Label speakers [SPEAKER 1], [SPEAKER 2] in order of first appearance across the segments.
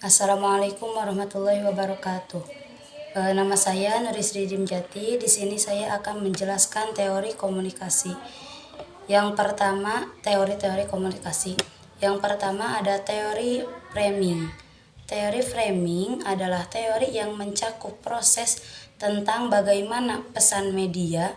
[SPEAKER 1] Assalamualaikum warahmatullahi wabarakatuh. Nama saya Nurisri Dimjati. Di sini saya akan menjelaskan teori komunikasi. Yang pertama, teori-teori komunikasi. Yang pertama ada teori framing. Teori framing adalah teori yang mencakup proses tentang bagaimana pesan media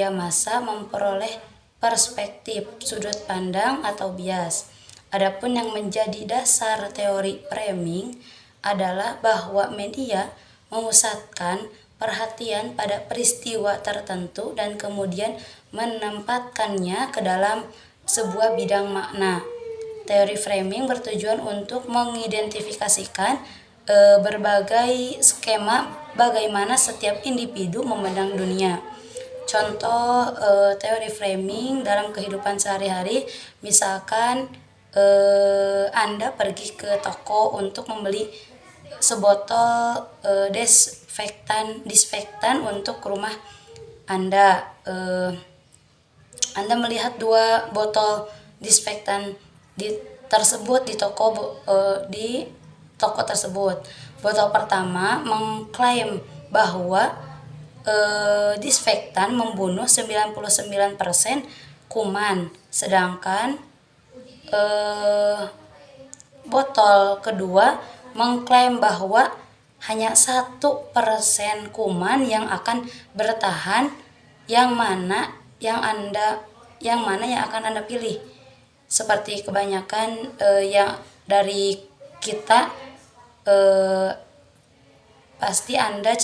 [SPEAKER 1] massa memperoleh perspektif, sudut pandang atau bias. Adapun yang menjadi dasar teori framing adalah bahwa media memusatkan perhatian pada peristiwa tertentu dan kemudian menempatkannya ke dalam sebuah bidang makna. Teori framing bertujuan untuk mengidentifikasikan berbagai skema bagaimana setiap individu memandang dunia. Contoh teori framing dalam kehidupan sehari-hari, misalkan Anda pergi ke toko untuk membeli sebotol disinfektan untuk rumah Anda. Anda melihat dua botol disinfektan tersebut di toko tersebut. Botol pertama mengklaim bahwa disinfektan membunuh 99% kuman, sedangkan botol kedua mengklaim bahwa hanya 1% kuman yang akan bertahan, yang mana yang akan Anda pilih. Seperti kebanyakan yang dari kita pasti Anda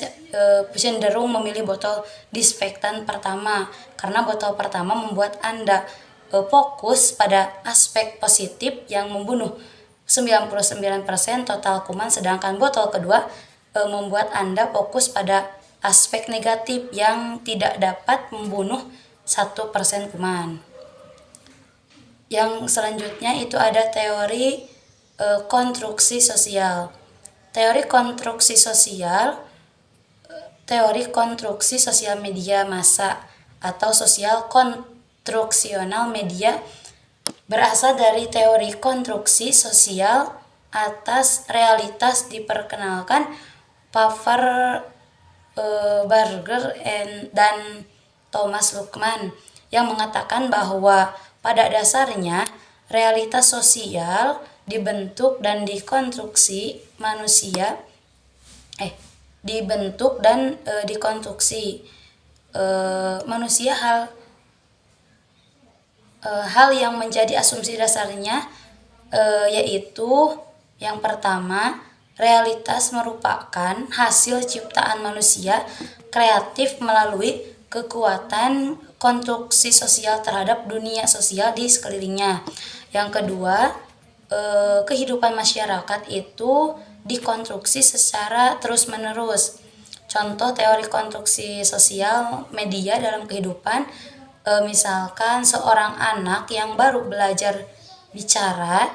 [SPEAKER 1] cenderung memilih botol disinfektan pertama, karena botol pertama membuat Anda fokus pada aspek positif yang membunuh 99% total kuman, sedangkan botol kedua membuat Anda fokus pada aspek negatif yang tidak dapat membunuh 1% kuman. Yang selanjutnya itu ada teori konstruksi sosial. Teori konstruksi sosial media massa atau sosial konstruksional media berasal dari teori konstruksi sosial atas realitas diperkenalkan Paver Barger dan Thomas Luckman, yang mengatakan bahwa pada dasarnya realitas sosial dibentuk dan dikonstruksi manusia manusia. Hal yang menjadi asumsi dasarnya yaitu yang pertama, realitas merupakan hasil ciptaan manusia kreatif melalui kekuatan konstruksi sosial terhadap dunia sosial di sekelilingnya. Yang kedua, kehidupan masyarakat itu dikonstruksi secara terus-menerus. Contoh teori konstruksi sosial media dalam kehidupan, misalkan seorang anak yang baru belajar bicara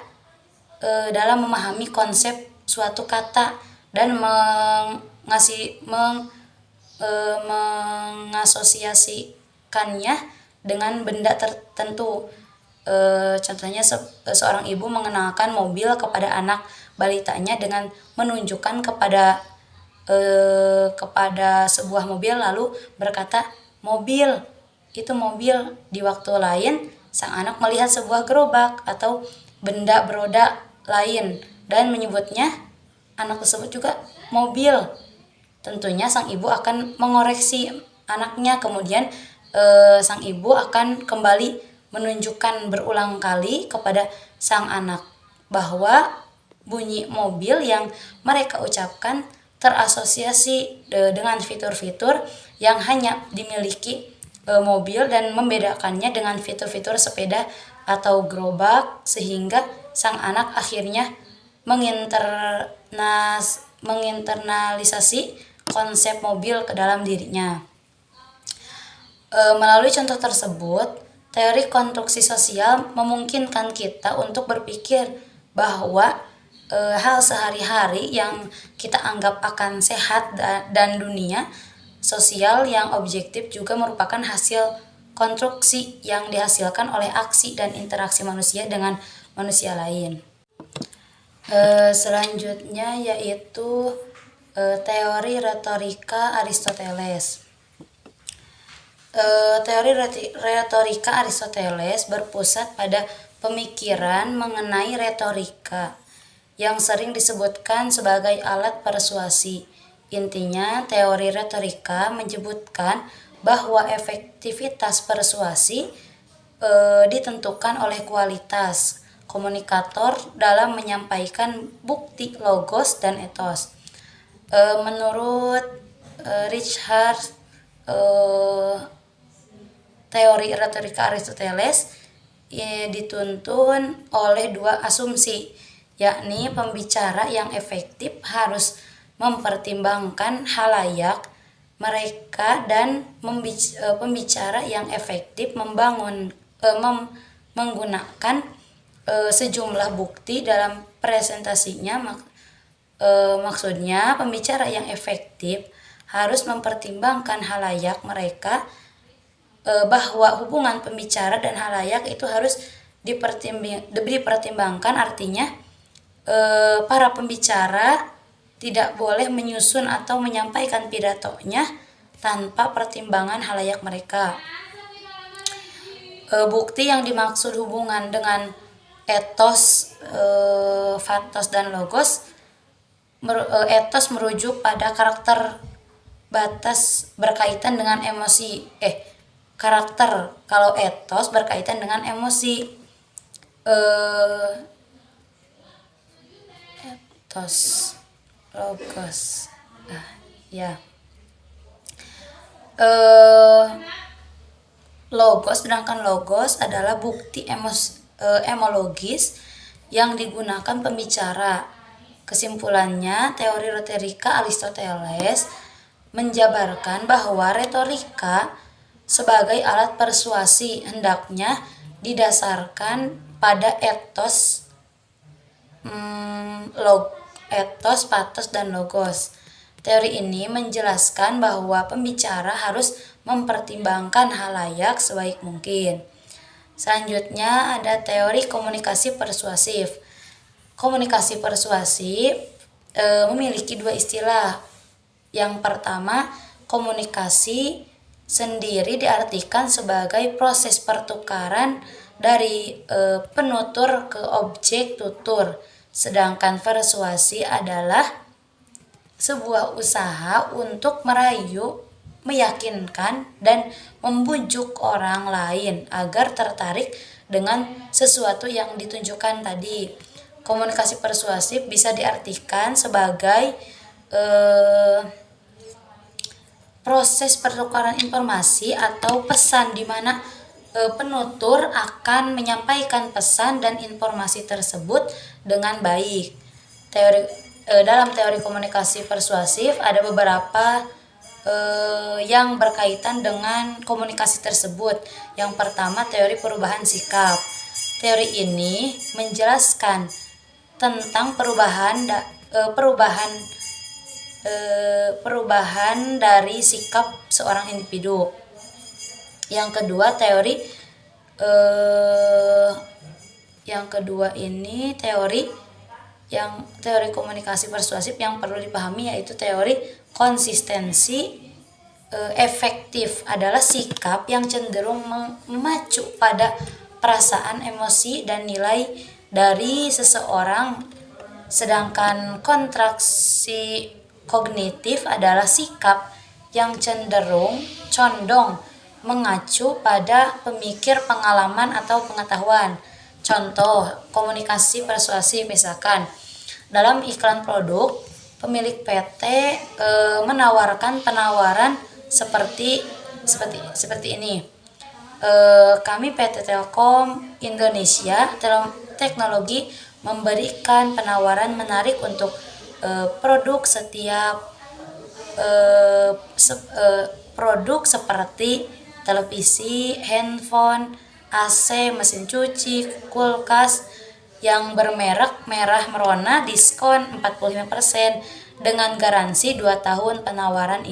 [SPEAKER 1] dalam memahami konsep suatu kata dan mengasosiasikannya dengan benda tertentu. Contohnya seorang ibu mengenalkan mobil kepada anak balitanya dengan menunjukkan kepada sebuah mobil lalu berkata, "Mobil, itu mobil." Di waktu lain sang anak melihat sebuah gerobak atau benda beroda lain dan menyebutnya anak tersebut juga mobil. Tentunya sang ibu akan mengoreksi anaknya, kemudian sang ibu akan kembali menunjukkan berulang kali kepada sang anak bahwa bunyi mobil yang mereka ucapkan terasosiasi dengan fitur-fitur yang hanya dimiliki mobil dan membedakannya dengan fitur-fitur sepeda atau gerobak, sehingga sang anak akhirnya menginternalisasi konsep mobil ke dalam dirinya. Melalui contoh tersebut, teori konstruksi sosial memungkinkan kita untuk berpikir bahwa hal sehari-hari yang kita anggap akan sehat dan dunia sosial yang objektif juga merupakan hasil konstruksi yang dihasilkan oleh aksi dan interaksi manusia dengan manusia lain. Selanjutnya yaitu teori retorika Aristoteles. Teori retorika Aristoteles berpusat pada pemikiran mengenai retorika yang sering disebutkan sebagai alat persuasi. Intinya, teori retorika menyebutkan bahwa efektivitas persuasi ditentukan oleh kualitas komunikator dalam menyampaikan bukti logos dan etos. Menurut Richard, teori retorika Aristoteles dituntun oleh dua asumsi, yakni pembicara yang efektif harus mempertimbangkan halayak mereka dan pembicara yang efektif menggunakan sejumlah bukti dalam presentasinya. Maksudnya pembicara yang efektif harus mempertimbangkan halayak mereka, bahwa hubungan pembicara dan halayak itu harus dipertimbangkan. Artinya para pembicara tidak boleh menyusun atau menyampaikan pidatonya tanpa pertimbangan halayak mereka. Bukti yang dimaksud hubungan dengan etos, pathos, dan logos. Etos merujuk pada karakter batas berkaitan dengan emosi. Karakter, kalau etos berkaitan dengan emosi. Etos, logos, logos, sedangkan logos adalah bukti emologis yang digunakan pembicara. Kesimpulannya, teori retorika Aristoteles menjabarkan bahwa retorika sebagai alat persuasi hendaknya didasarkan pada etos, pathos, dan logos. Teori ini menjelaskan bahwa pembicara harus mempertimbangkan halayak sebaik mungkin. Selanjutnya ada teori komunikasi persuasif. Komunikasi persuasif memiliki dua istilah. Yang pertama, komunikasi sendiri diartikan sebagai proses pertukaran dari penutur ke objek tutur, sedangkan persuasi adalah sebuah usaha untuk merayu, meyakinkan, dan membujuk orang lain agar tertarik dengan sesuatu yang ditunjukkan tadi. Komunikasi persuasif bisa diartikan sebagai proses pertukaran informasi atau pesan di mana penutur akan menyampaikan pesan dan informasi tersebut dengan baik. Dalam teori komunikasi persuasif ada beberapa yang berkaitan dengan komunikasi tersebut. Yang pertama, teori perubahan sikap. Teori ini menjelaskan tentang perubahan dari sikap seorang individu. Yang kedua, teori komunikasi persuasif yang perlu dipahami yaitu teori konsistensi efektif adalah sikap yang cenderung memacu pada perasaan, emosi, dan nilai dari seseorang, sedangkan kontraksi kognitif adalah sikap yang condong mengacu pada pemikir, pengalaman, atau pengetahuan. Contoh komunikasi persuasif, misalkan dalam iklan produk, pemilik PT menawarkan penawaran seperti ini. Kami PT Telkom Indonesia Teknologi memberikan penawaran menarik untuk produk seperti televisi, handphone, AC, mesin cuci, kulkas yang bermerek merah merona, diskon 45% dengan garansi 2 tahun. Penawaran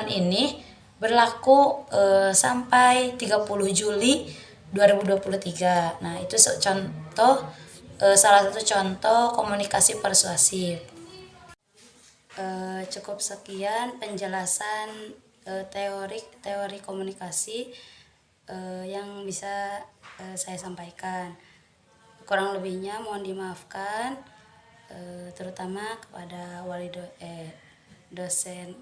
[SPEAKER 1] ini berlaku sampai 30 Juli 2023. Nah, itu salah satu contoh komunikasi persuasif. Cukup sekian penjelasan teori komunikasi yang bisa saya sampaikan. Kurang lebihnya mohon dimaafkan, terutama kepada dosen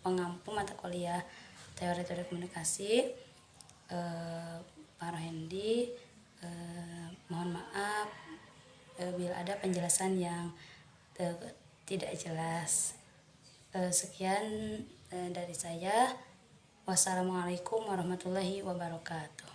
[SPEAKER 1] pengampu mata kuliah teori komunikasi, Pak Rohendi. Mohon maaf bila ada penjelasan yang tidak jelas. Sekian dari saya. Wassalamualaikum warahmatullahi wabarakatuh.